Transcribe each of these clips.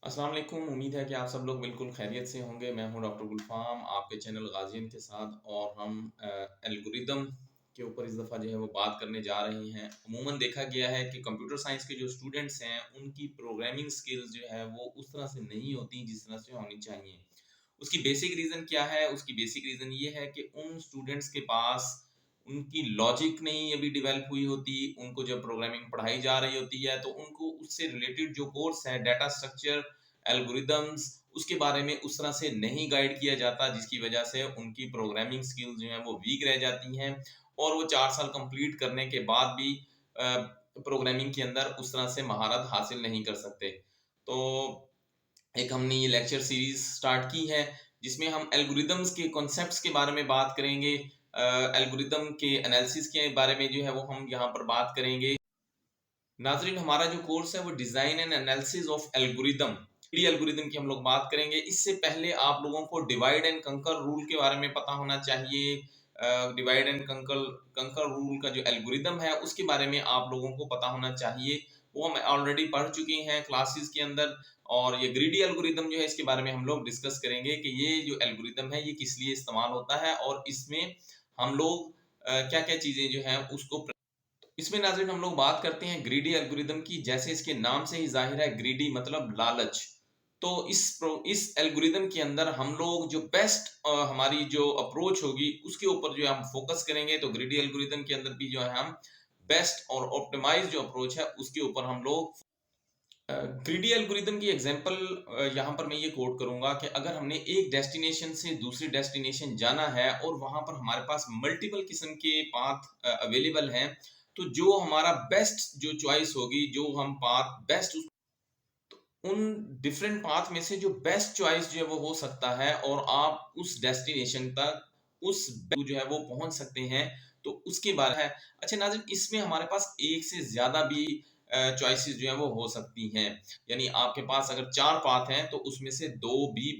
अस्सलाम वालेकुम। उम्मीद है कि आप सब लोग बिल्कुल खैरियत से होंगे। मैं हूं डॉक्टर गुलफ़ाम आपके चैनल गाज़ियन के साथ और हम एल्गोरिदम के ऊपर इस दफ़ा जो है वो बात करने जा रहे हैं। अमूमन देखा गया है कि कंप्यूटर साइंस के जो स्टूडेंट्स हैं उनकी प्रोग्रामिंग स्किल्स जो है वो उस तरह से नहीं होती जिस तरह से होनी चाहिए। उसकी बेसिक रीज़न क्या है? उसकी बेसिक रीज़न ये है कि उन स्टूडेंट्स के पास उनकी लॉजिक नहीं अभी डेवलप हुई होती, उनको जब प्रोग्रामिंग पढ़ाई जा रही होती है तो उनको उससे रिलेटेड जो कोर्स है, डाटा स्ट्रक्चर, एल्गोरिदम्स, उसके बारे में उस तरह से नहीं गाइड किया जाता, जिसकी वजह से उनकी प्रोग्रामिंग स्किल्स जो हैं वो वीक रह जाती हैं और वो 4 साल कंप्लीट करने के बाद भी प्रोग्रामिंग के अंदर उस तरह से महारत हासिल नहीं कर सकते। तो एक हमने ये लेक्चर सीरीज स्टार्ट की है जिसमें हम एल्गोरिदम्स के कॉन्सेप्ट्स के बारे में बात करेंगे। एल्गोरिदम के एनालिसिस के बारे में जो है वो हम यहाँ पर बात करेंगे। नाज़रीन, हमारा जो कोर्स है वो design and analysis of algorithm, tree algorithm की हम लोग बात करेंगे। इससे पहले आप लोगों को डिवाइड एंड कंकर रूल के बारे में पता होना चाहिए। डिवाइड एंड कंकर कंकर रूल का जो एल्गोरिदम है उसके बारे में आप लोगों को पता होना चाहिए। वो हम ऑलरेडी पढ़ चुके हैं क्लासेस के अंदर। और ये ग्रीडी एल्गोरिदम जो है इसके बारे में हम लोग डिस्कस करेंगे कि ये जो एल्गोरिदम है ये किस लिए इस्तेमाल होता है और इसमें हम लोग क्या-क्या चीज़ें जो हैं उसको इसमें नाज़रीन हम लोग बात करते हैं ग्रीडी एल्गोरिदम की। जैसे इसके नाम से ही ज़ाहिर है, ग्रीडी मतलब लालच। तो इस एल्गोरिदम के अंदर हम लोग जो बेस्ट हमारी जो अप्रोच होगी उसके ऊपर जो है हम फोकस करेंगे। तो ग्रीडी एल्गोरिदम के अंदर भी जो है हम बेस्ट और ऑप्टिमाइज जो अप्रोच है उसके ऊपर हम लोग ग्रीडी एल्गोरिदम की एग्जांपल यहाँ पर मैं ये कोट करूंगा कि अगर हमने एक डेस्टिनेशन से दूसरी डेस्टिनेशन जाना है और वहां पर हमारे पास मल्टीपल किस्म के पाथ अवेलेबल हैं, तो जो हमारा बेस्ट जो चॉइस होगी, जो हम पाथ बेस्ट उन डिफरेंट पाथ में से जो बेस्ट चॉइस जो है वो हो सकता है और आप उस डेस्टिनेशन तक उस जो है वो पहुंच सकते हैं। तो उसके बाद है। अच्छा नाज़रीन, इसमें हमारे पास एक से ज्यादा भी चॉइसेस जो है वो हो सकती हैं। यानी आपके पास अगर 4 पाथ हैं तो उसमें से 2 भी।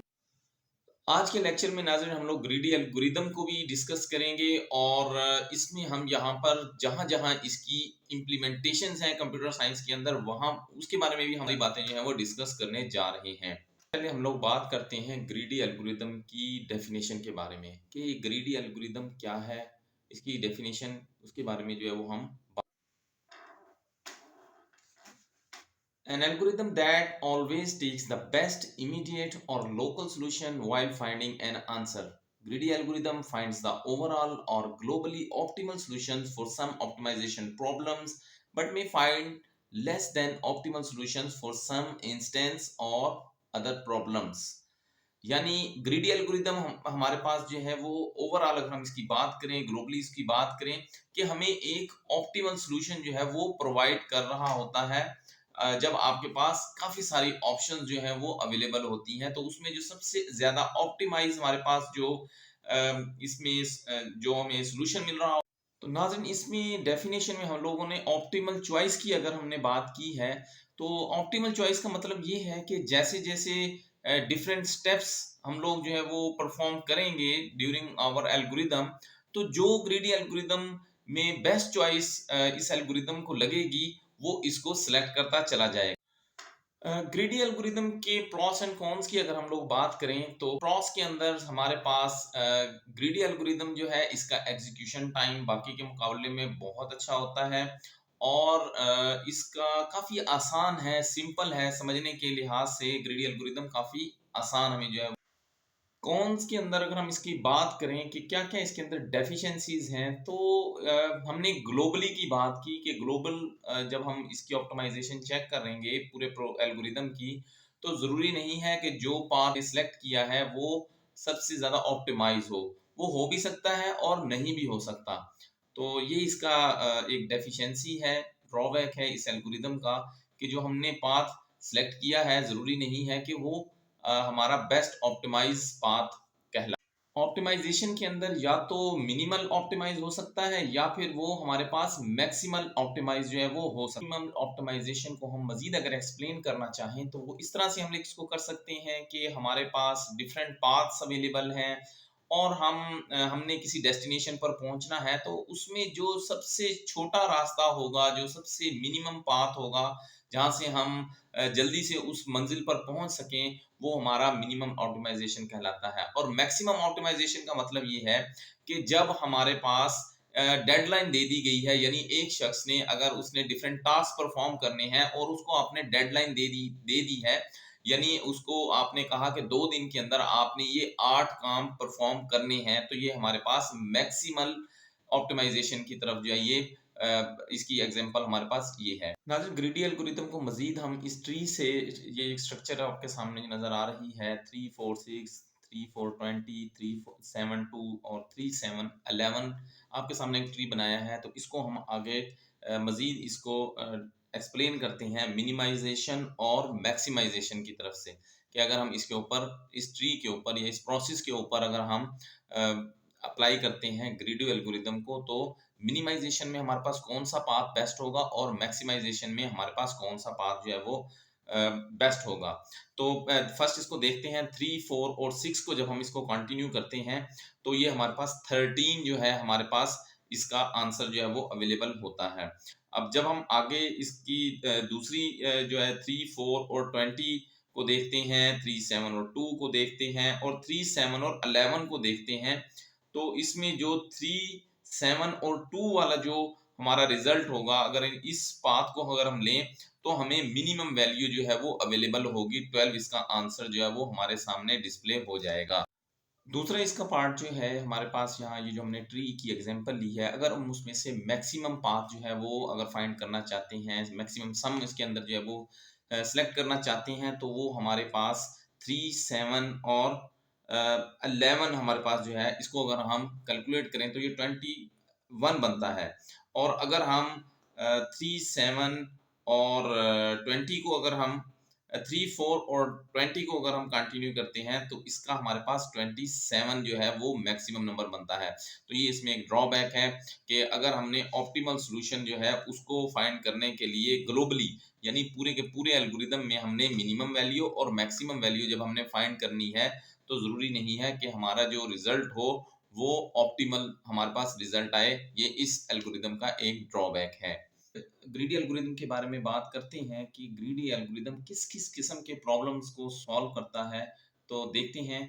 आज के लेक्चर में नाज़रीन हम लोग ग्रीडी एल्गोरिदम को भी डिस्कस करेंगे और इसमें हम यहाँ पर जहाँ-जहाँ इसकी इम्प्लीमेंटेशंस हैं कंप्यूटर साइंस के अंदर, वहाँ उसके बारे में भी हमारी बातें जो हैं वो डिस्कस करने जा रहे हैं। पहले हम लोग बात करते हैं ग्रीडी एल्गोरिदम की डेफिनेशन के बारे में कि ग्रीडी एल्गोरिदम क्या है, इसकी डेफिनेशन उसके बारे में जो है वो हम An algorithm that always takes the best immediate or local solution while finding an answer. Greedy algorithm finds the overall or globally optimal solutions for some optimization problems but may find less than optimal solutions for some instance or other problems. यानी greedy algorithm हमारे पास जो है वो overall अगर हम इसकी बात करें, ग्लोबली इसकी बात करें कि हमें एक ऑप्टिमल सॉल्यूशन जो है वो प्रोवाइड कर रहा होता है जब आपके पास काफी सारी ऑप्शंस जो है वो अवेलेबल होती हैं। तो उसमें जो सबसे ज्यादा ऑप्टिमाइज हमारे पास जो इसमें जो हमें सॉल्यूशन मिल रहा हो। तो नाज़रीन, इसमें डेफिनेशन में हम लोगों ने ऑप्टिमल चॉइस की अगर हमने बात की है, तो ऑप्टिमल चॉइस का मतलब ये है कि जैसे-जैसे डिफरेंट स्टेप्स हम लोग जो है वो परफॉर्म करेंगे ड्यूरिंग आवर एल्गोरिदम, तो जो ग्रीडी एल्गोरिदम में बेस्ट चॉइस इस एल्गोरिदम को लगेगी, वो इसको सिलेक्ट करता चला जाएगा। ग्रीडी एल्गोरिदम के प्रॉस एंड कॉन्स की अगर हम लोग बात करें तो प्रॉस के अंदर हमारे पास ग्रीडी एल्गोरिदम जो है इसका एग्जीक्यूशन टाइम बाकी के मुकाबले में बहुत अच्छा होता है और इसका काफ़ी आसान है, सिंपल है समझने के लिहाज से। ग्रीडी एल्गोरिदम काफ़ी आसान हमें जो है। कॉन्स के अंदर अगर हम इसकी बात करें कि क्या-क्या इसके अंदर डेफिशिएंसीज हैं, तो हमने ग्लोबली की बात की कि ग्लोबल जब हम इसकी ऑप्टिमाइजेशन चेक करेंगे पूरे प्रो एल्गोरिदम की, तो ज़रूरी नहीं है कि जो पाथ सिलेक्ट किया है वो सबसे ज़्यादा ऑप्टिमाइज हो। वो हो भी सकता है और नहीं भी हो सकता। तो ये इसका एक डेफिशिएंसी है, ड्रॉबैक है इस एल्गोरिदम का कि जो हमने पाथ सिलेक्ट किया है ज़रूरी नहीं है कि वो हमारा बेस्ट ऑप्टिमाइज पाथ कहला। ऑप्टिमाइजेशन के अंदर या तो मिनिमल ऑप्टिमाइज हो सकता है या फिर वो हमारे पास मैक्सिमल ऑप्टिमाइज जो है वो हो सकता है। मिनिमल ऑप्टिमाइजेशन को हम मजीद अगर एक्सप्लेन करना चाहें तो वो इस तरह से हम इसको कर सकते हैं कि हमारे पास डिफरेंट पाथ्स अवेलेबल हैं और हमने किसी डेस्टिनेशन पर पहुंचना है, तो उसमें जो सबसे छोटा रास्ता होगा, जो सबसे मिनिमम पाथ होगा, जहाँ से हम जल्दी से उस मंजिल पर पहुँच सकें, वो हमारा मिनिमम ऑप्टिमाइज़ेशन कहलाता है। और मैक्सिमम ऑप्टिमाइज़ेशन का मतलब ये है कि जब हमारे पास डेडलाइन दे दी गई है, यानी एक शख्स ने अगर उसने डिफरेंट टास्क परफॉर्म करने हैं और उसको आपने डेडलाइन दे दी है, यानी उसको आपने कहा कि 2 दिन के अंदर आपने ये 8 काम परफॉर्म करने हैं, तो ये हमारे पास मैक्सिमल ऑप्टिमाइजेशन की तरफ जो है ये इसकी एग्जांपल हमारे पास ये है। नाज़रीन, ग्रीडी एल्गोरिथम को मज़ीद हम इस ट्री से, ये एक स्ट्रक्चर आपके सामने नज़र आ रही है, 3 4 6 3 4 20 3 4 7 2 और 3 7 11 आपके सामने एक ट्री बनाया है। तो इसको हम आगे मज़ीद इसको एक्सप्लेन करते हैं मिनिमाइजेशन और मैक्सिमाइजेशन की तरफ से, कि अगर हम इसके ऊपर, इस ट्री के ऊपर या इस प्रोसेस के ऊपर अगर हम अप्लाई करते हैं ग्रीडी एल्गोरिथम को, तो मिनिमाइजेशन में हमारे पास कौन सा पाथ बेस्ट होगा और मैक्सिमाइजेशन में हमारे पास कौन सा पाथ जो है वो बेस्ट होगा। तो फर्स्ट इसको देखते हैं, 3 4 और 6 को जब हम इसको कंटिन्यू करते हैं, तो ये हमारे पास 13 जो है हमारे पास इसका आंसर जो है वो अवेलेबल होता है। अब जब हम आगे इसकी दूसरी जो है 3 4 और 20 को देखते हैं, 3 7 और 2 को देखते हैं और 3 7 और 11 को देखते हैं, तो इसमें जो 3 7 और 2 वाला जो हमारा रिजल्ट होगा, अगर इस पाथ को अगर हम लें, तो हमें मिनिमम वैल्यू जो है वो अवेलेबल होगी 12, इसका आंसर जो है वो हमारे सामने डिस्प्ले हो जाएगा। दूसरा इसका पार्ट जो है हमारे पास, यहाँ ये जो हमने ट्री की एग्जांपल ली है, अगर हम उसमें से मैक्सिमम पाथ जो है वो अगर फाइंड करना चाहते हैं, मैक्सिमम सम इसके अंदर जो है वो सेलेक्ट करना चाहते हैं, तो वो हमारे पास 3 7 और 11 हमारे पास जो है, इसको अगर हम कैलकुलेट करें तो ये 21 बनता है। और अगर हम 3 7 और 20 को अगर हम 3 4 और 20 को अगर हम कंटिन्यू करते हैं, तो इसका हमारे पास 27 जो है वो मैक्सिमम नंबर बनता है। तो ये इसमें एक ड्रॉबैक है कि अगर हमने ऑप्टिमल सॉल्यूशन जो है उसको फाइंड करने के लिए ग्लोबली, यानी पूरे के पूरे एल्गोरिदम में हमने मिनिमम वैल्यू और मैक्सिमम वैल्यू जब हमने फाइंड करनी है, तो ज़रूरी नहीं है कि हमारा जो रिजल्ट हो वो ऑप्टिमल हमारे पास रिजल्ट आए। ये इस एल्गोरिदम का एक ड्रॉबैक है। ग्रीडी एल्गोरिदम के बारे में बात करते हैं कि ग्रीडी एल्गोरिदम किस किस किस्म के प्रॉब्लम्स को सॉल्व करता है। तो देखते हैं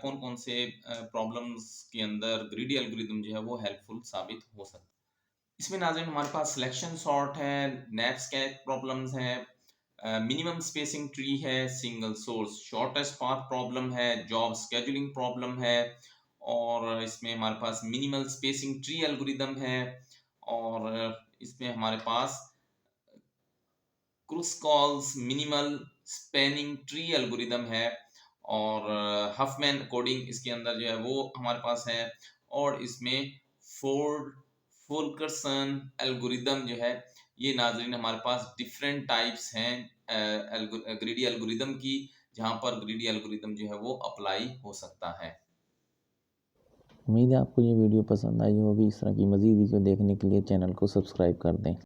कौन कौन से प्रॉब्लम्स के अंदर ग्रीडी एल्गोरिदम जो है वो हेल्पफुल साबित हो सकता है। इसमें नाज़रीन हमारे पास सिलेक्शन सॉर्ट है, नेट स्कैन प्रॉब्लम्स है, मिनिमम स्पेसिंग ट्री है, single source shortest path problem है, जॉब स्केड्यूलिंग प्रॉब्लम है, और इसमें हमारे पास मिनिमल स्पेसिंग ट्री एल्गोरिदम है, और इसमें हमारे पास क्रुस्कॉल्स मिनिमल स्पैनिंग ट्री एल्गोरिदम है, और हफमैन कोडिंग इसके अंदर जो है वो हमारे पास है, और इसमें फोर्ड फुल्करसन एल्गोरिदम जो है, ये नाजरीन हमारे पास डिफरेंट टाइप्स हैं ग्रीडी एल्गोरिदम की, जहां पर ग्रीडी एल्गोरिदम जो है वो अप्लाई हो सकता है। उम्मीद है आपको ये वीडियो पसंद आई होगी। इस तरह की मज़ीद वीडियो देखने के लिए चैनल को सब्सक्राइब कर दें।